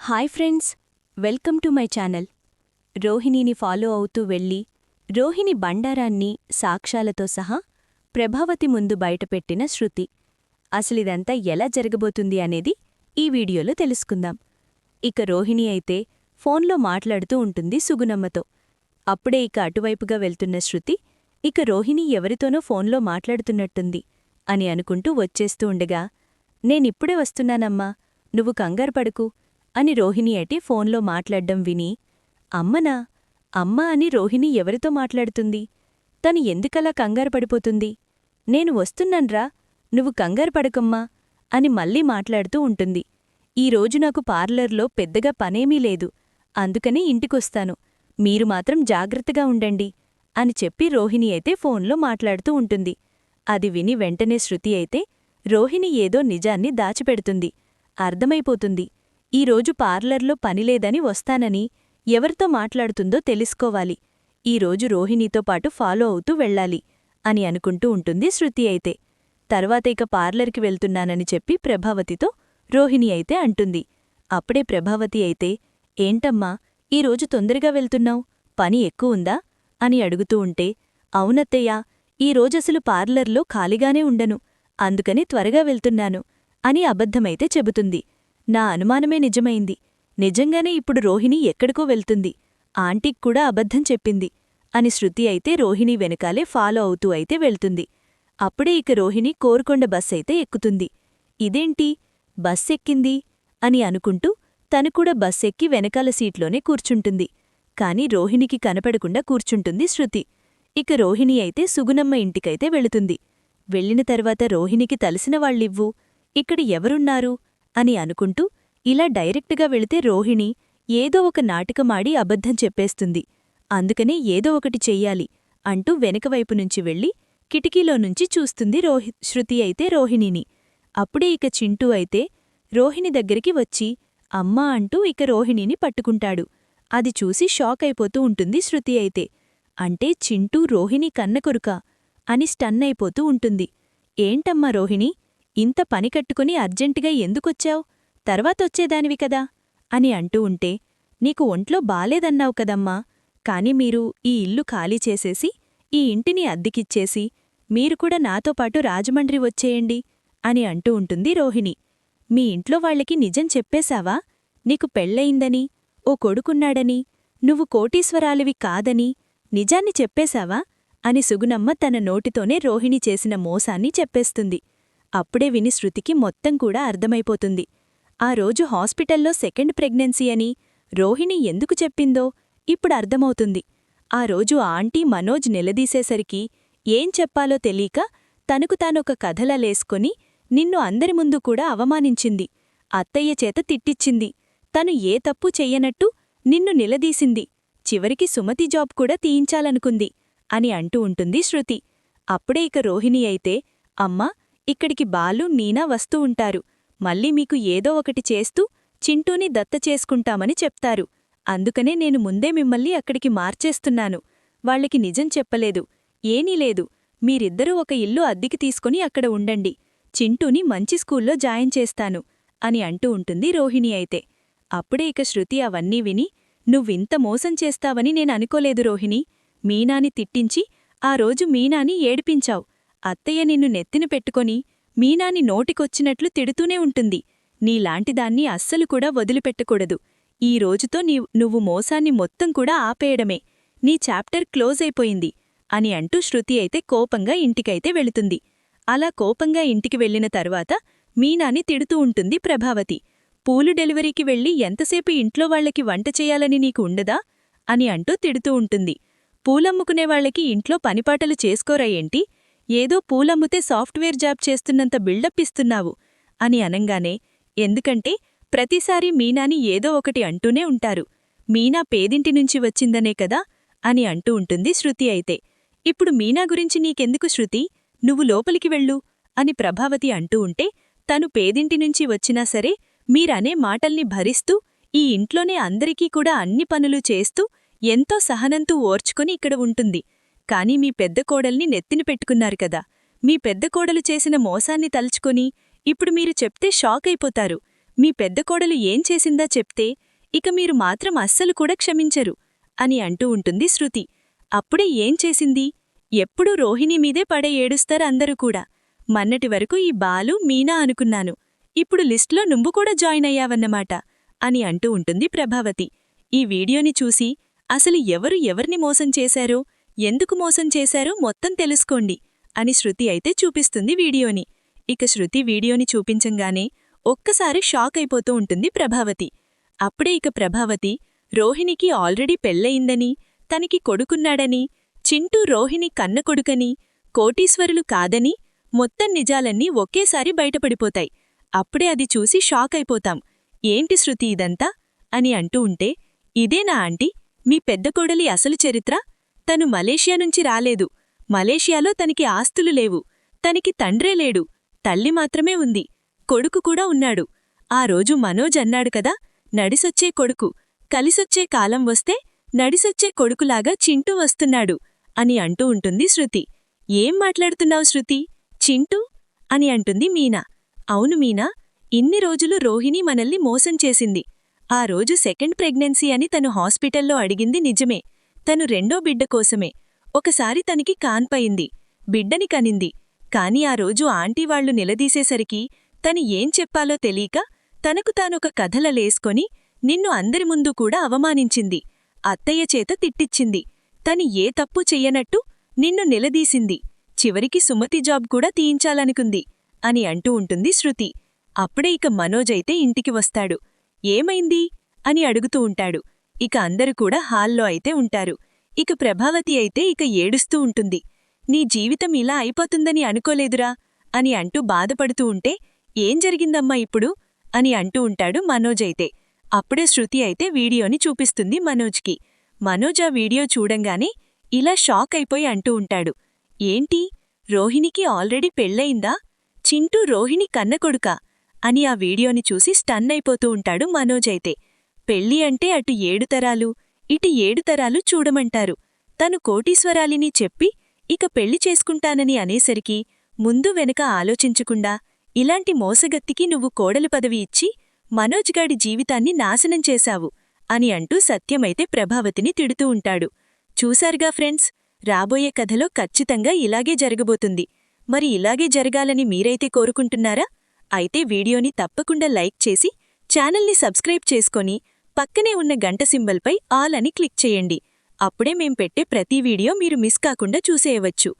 Hi friends, welcome to my channel. రోహిణిని follow అవుతూ వెళ్ళి రోహిణి బండారాన్ని సాక్ష్యాలతో సహా ప్రభావతి ముందు బయటపెట్టిన శృతి. అసలిదంతా ఎలా జరగబోతుంది అనేది ఈ వీడియోలో తెలుసుకుందాం. ఇక రోహిణి అయితే ఫోన్లో మాట్లాడుతూ ఉంటుంది సుగుణమ్మతో. అప్పుడే అటువైపుగా వెళ్తున్న శృతి ఇక రోహిణి ఎవరితోనో ఫోన్లో మాట్లాడుతున్నట్టుంది అని అనుకుంటూ వచ్చేస్తూ ఉండగా, నేనిప్పుడే వస్తున్నానమ్మా, నువ్వు కంగారుపడకు అని రోహిణి ఫోన్లో మాట్లాడ్డం విని, అమ్మనా, అమ్మ అని రోహిణి ఎవరితో మాట్లాడుతుంది? తను ఎందుకలా కంగారుపడిపోతుంది? నేను వస్తున్నాన్రా, నువ్వు కంగారుపడకమ్మా అని మళ్ళీ మాట్లాడుతూ ఉంటుంది. ఈరోజు నాకు పార్లర్లో పెద్దగా పనేమీ లేదు, అందుకని ఇంటికొస్తాను, మీరు మాత్రం జాగ్రత్తగా ఉండండి అని చెప్పి రోహిణి ఫోన్లో మాట్లాడుతూ ఉంటుంది. అది విని వెంటనే శృతి రోహిణి ఏదో నిజాన్ని దాచిపెడుతుంది. అర్థమైపోతుంది, ఈరోజు పార్లర్లో పనిలేదని వస్తానని ఎవరితో మాట్లాడుతుందో తెలుసుకోవాలి, ఈరోజు రోహిణితో పాటు ఫాలో అవుతూ వెళ్ళాలి అని అనుకుంటూ ఉంటుంది శృతి. తర్వాత పార్లర్కి వెళ్తున్నానని చెప్పి ప్రభావతితో రోహిణి అంటుంది. అప్పుడే ప్రభావతి ఏంటమ్మా, ఈరోజు తొందరగా వెళ్తున్నావు, పని ఎక్కువుందా అని అడుగుతూ ఉంటే, అవునత్తయ్యా, ఈరోజసలు పార్లర్లో ఖాళీగానే ఉండను, అందుకని త్వరగా వెళ్తున్నాను అని అబద్ధమైతే చెబుతుంది. నా అనుమానమే నిజమైంది, నిజంగానే ఇప్పుడు రోహిణి ఎక్కడికో వెళ్తుంది, ఆంటీక్కూడా అబద్ధం చెప్పింది అని శృతి రోహిణి వెనకాలే ఫాలో అవుతూ వెళ్తుంది. అప్పుడే రోహిణి కోరుకొండ బస్ ఎక్కుతుంది. ఇదేంటి, బస్సెక్కింది అని అనుకుంటూ తనుకూడా బస్సెక్కి వెనకాల సీట్లోనే కూర్చుంటుంది. కాని రోహిణికి కనపడకుండా కూర్చుంటుంది శృతి. రోహిణి సుగుణమ్మ ఇంటికైతే వెళుతుంది. వెళ్ళిన తర్వాత రోహిణికి తలసిన వాళ్ళివ్వు, ఇక్కడ ఎవరున్నారు అని అనుకుంటూ ఇలా డైరెక్టుగా వెళితే రోహిణి ఏదో ఒక నాటకమాడి అబద్ధం చెప్పేస్తుంది. అందుకనే ఏదో ఒకటి చెయ్యాలి అంటూ వెనకవైపునుంచి వెళ్ళి కిటికీలోనుంచి చూస్తుంది శృతి రోహిణిని. అప్పుడే చింటూ రోహిణి దగ్గరికి వచ్చి అమ్మా అంటూ రోహిణిని పట్టుకుంటాడు. అది చూసి షాక్ అయిపోతూ ఉంటుంది శృతి. అంటే చింటూ రోహిణి కన్నకొరుకా అని స్టన్నైపోతూ ఉంటుంది. ఏంటమ్మా రోహిణి, ఇంత పని కట్టుకుని అర్జెంటుగా ఎందుకొచ్చావ్, తర్వాతొచ్చేదానివి కదా అని అంటూ ఉంటే, నీకు ఒంట్లో బాలేదన్నావు కదమ్మా, కాని మీరు ఈ ఇల్లు ఖాళీ చేసేసి ఈ ఇంటిని అద్దెకిచ్చేసి మీరు కూడా నాతోపాటు రాజమండ్రి వచ్చేయండి అని అంటూ ఉంటుంది రోహిణి. మీ ఇంట్లో వాళ్ళకి నిజం చెప్పేశావా, నీకు పెళ్ళయిందని, ఓ కొడుకున్నాడని, నువ్వు కోటీశ్వరాలివి కాదని నిజాన్ని చెప్పేశావా అని సుగుణమ్మ తన నోటితోనే రోహిణి చేసిన మోసాన్ని చెప్పేస్తుంది. అప్పుడే విని శృతికి మొత్తం కూడా అర్థమైపోతుంది. ఆ రోజు హాస్పిటల్లో సెకండ్ ప్రెగ్నెన్సీ అని రోహిణి ఎందుకు చెప్పిందో ఇప్పుడు అర్థమవుతుంది. ఆ రోజు ఆంటీ మనోజ్ నిలదీసేసరికి ఏం చెప్పాలో తెలీక తనకు తానొక కథలలేసుకొని నిన్ను అందరి ముందు కూడా అవమానించింది, అత్తయ్య చేత తిట్టిచ్చింది, తను ఏ తప్పు చెయ్యనట్టు నిన్ను నిలదీసింది, చివరికి సుమతి జాబ్ కూడా తీయించాలనుకుంది అని అంటూ ఉంటుంది శృతి. అప్పుడే రోహిణి అమ్మా, ఇక్కడికి బాలు, నీనా వస్తూ ఉంటారు, మళ్ళీ మీకు ఏదో ఒకటి చేస్తూ చింటూని దత్త చేసుకుంటామని చెప్తారు, అందుకనే నేను ముందే మిమ్మల్ని అక్కడికి మార్చేస్తున్నాను, వాళ్ళకి నిజం చెప్పలేదు, ఏనీ లేదు, మీరిద్దరూ ఒక ఇల్లు అద్దెకి తీసుకుని అక్కడ ఉండండి, చింటూని మంచి స్కూల్లో జాయిన్ చేస్తాను అని అంటూ ఉంటుంది రోహిణి. అప్పుడే శృతి అవన్నీ విని, నువ్వింత మోసం చేస్తావని నేననుకోలేదు రోహిణి, మీనాని తిట్టించి ఆ రోజు మీనాని ఏడిపించావు, అత్తయ్య నిన్ను నెత్తిన పెట్టుకొని మీనాని నోటికొచ్చినట్లు తిడుతూనే ఉంటుంది, నీలాంటిదాన్ని అస్సలు కూడా వదిలిపెట్టకూడదు, ఈ రోజుతో నువ్వు మోసాన్ని మొత్తం కూడా ఆపేయడమే, నీ చాప్టర్ క్లోజ్ అయిపోయింది అని అంటూ శృతి కోపంగా ఇంటికైతే వెళుతుంది. అలా కోపంగా ఇంటికి వెళ్లిన తర్వాత మీనాని తిడుతూ ఉంటుంది ప్రభావతి. పూలు డెలివరీకి వెళ్ళి ఎంతసేపు ఇంట్లో వాళ్లకి వంట చేయాలని నీకు ఉండదా అని అంటూ తిడుతూ ఉంటుంది. పూలమ్ముకునేవాళ్లకి ఇంట్లో పనిపాటలు చేసుకోరా ఏంటి, ఏదో పూలమ్ముతే సాఫ్ట్వేర్ జాబ్ చేస్తున్నంత బిల్డప్ ఇస్తున్నావు అని అనంగానే, ఎందుకంటే ప్రతిసారీ మీనాని ఏదో ఒకటి అంటూనే ఉంటారు, మీనా పేదింటినుంచి వచ్చిందనే కదా అని అంటూ ఉంటుంది శృతి. ఇప్పుడు మీనా గురించి నీకెందుకు శృతి, నువ్వు లోపలికి వెళ్ళు అని ప్రభావతి అంటూ ఉంటే, తను పేదింటినుంచి వచ్చినా సరే మీరనే మాటల్ని భరిస్తూ ఈ ఇంట్లోనే అందరికీ కూడా అన్ని పనులు చేస్తూ ఎంతో సహనంతో ఓర్చుకొని ఇక్కడ ఉంటుంది, కాని మీ పెద్ద కోడల్ని నెత్తిన పెట్టుకున్నారు కదా, మీ పెద్ద కోడలు చేసిన మోసాన్ని తలుచుకొని ఇప్పుడు మీరు చెప్తే షాక్ అయిపోతారు, మీ పెద్ద కోడలు ఏం చేసిందా చెప్తే ఇక మీరు మాత్రం అస్సలు కూడా క్షమించరు అని అంటూ ఉంటుంది శృతి. అప్పుడే ఏం చేసింది? ఎప్పుడూ రోహిణి మీదే పడే ఏడుస్తారందరూ కూడా. మన్నటి వరకు ఈ బాలు మీనా అనుకున్నాను, ఇప్పుడు లిస్ట్లో నువ్వు కూడా జాయిన్ అయ్యావన్నమాట అని అంటూ ఉంటుంది ప్రభావతి. ఈ వీడియోని చూసి అసలు ఎవరు ఎవరిని మోసం చేశారో, ఎందుకు మోసం చేశారో మొత్తం తెలుసుకోండి అని శృతి అయితే చూపిస్తుంది వీడియోని. ఇక శృతి వీడియోని చూపించంగానే ఒక్కసారి షాక్ అయిపోతూ ఉంటుంది ప్రభావతి. అప్పుడే ఇక ప్రభావతి రోహిణికి ఆల్రెడీ పెళ్లయిందని, తనకి కొడుకున్నాడని, చింటూ రోహిణి కన్న కొడుకని, కోటీశ్వరులు కాదని మొత్తం నిజాలన్నీ ఒకేసారి బయటపడిపోతాయి. అప్పుడే అది చూసి షాక్ అయిపోతాం. ఏంటి శృతి ఇదంతా అని అంటూ ఉంటే, ఇదేనా ఆంటీ మీ పెద్ద కోడలి అసలు చరిత్ర? తను మలేషియా నుంచి రాలేదు. మలేషియాలో తనకి ఆస్తులు లేవు. తనకి తండ్రే లేడు, తల్లి మాత్రమే ఉంది. కొడుకు కూడా ఉన్నాడు. ఆ రోజు మనోజ్ అన్నాడు కదా, నడిసొచ్చే కొడుకు, కలిసొచ్చే కాలం వస్తే నడిసొచ్చే కొడుకులాగా చింటూ వస్తున్నాడు అని అంటూ ఉంటుంది శృతి. ఏం మాట్లాడుతున్నావు శృతి? చింటూ అని అంటుంది మీనా. అవును మీనా, ఇన్ని రోజులు రోహిణి మనల్ని మోసం చేసింది. ఆ రోజు సెకండ్ ప్రెగ్నెన్సీ అని తను హాస్పిటల్లో అడిగింది నిజమే. తను రెండో బిడ్డ కోసమే. ఒకసారి తనకి కాన్పయింది, బిడ్డని కనింది. కాని ఆ రోజు ఆంటీ వాళ్లు నిలదీసేసరికి తను ఏం చెప్పాలో తెలీక తనకు తానొక కథలలేసుకొని నిన్ను అందరి ముందు కూడా అవమానించింది. అత్తయ్య చేత తిట్టిచ్చింది. తను ఏ తప్పు చెయ్యనట్టు నిన్ను నిలదీసింది. చివరికి సుమతి జాబ్ కూడా తీయించాలనుకుంది అని అంటూ ఉంటుంది శృతి. అప్పుడే ఇక మనోజైతే ఇంటికి వస్తాడు. ఏమైంది అని అడుగుతూ ఉంటాడు. ఇక అందరూ కూడా హాల్లో అయితే ఉంటారు. ఇక ప్రభావతి అయితే ఇక ఏడుస్తూ ఉంటుంది. నీ జీవితం ఇలా అయిపోతుందని అనుకోలేదురా అని అంటూ బాధపడుతూ ఉంటే, ఏం జరిగిందమ్మా ఇప్పుడు అని అంటూ ఉంటాడు మనోజైతే. అప్పుడే శృతి అయితే వీడియోని చూపిస్తుంది మనోజ్కి. మనోజ్ ఆ వీడియో చూడంగానే ఇలా షాక్ అయిపోయి అంటూ ఉంటాడు. ఏంటి, రోహిణికి ఆల్రెడీ పెళ్లయిందా? చింటూ రోహిణి కన్నకొడుకా అని ఆ వీడియోని చూసి స్టన్ అయిపోతూ ఉంటాడు మనోజైతే. పెళ్లి అంటే అటు 7 తరాలు, ఇటు 7 తరాలు చూడమంటారు. తను కోటీశ్వరాలిని చెప్పి ఇక పెళ్లి చేసుకుంటానని అనేసరికి ముందు వెనక ఆలోచించకుండా ఇలాంటి మోసగత్తికి నువ్వు కోడలు పదవి ఇచ్చి మనోజ్గాడి జీవితాన్ని నాశనం చేశావు అని అంటూ సత్యమైతే ప్రభావతిని తిడుతూ ఉంటాడు. చూశారుగా ఫ్రెండ్స్, రాబోయే కథలో ఖచ్చితంగా ఇలాగే జరగబోతుంది. మరి ఇలాగే జరగాలని మీరైతే కోరుకుంటున్నారా? అయితే వీడియోని తప్పకుండా లైక్ చేసి ఛానల్ని సబ్స్క్రైబ్ చేసుకొని పక్కనే ఉన్న గంట సింబల్పై ఆల్ అని క్లిక్ చేయండి. అప్పుడే మేం పెట్టే ప్రతి వీడియో మీరు మిస్ కాకుండా చూసేయవచ్చు.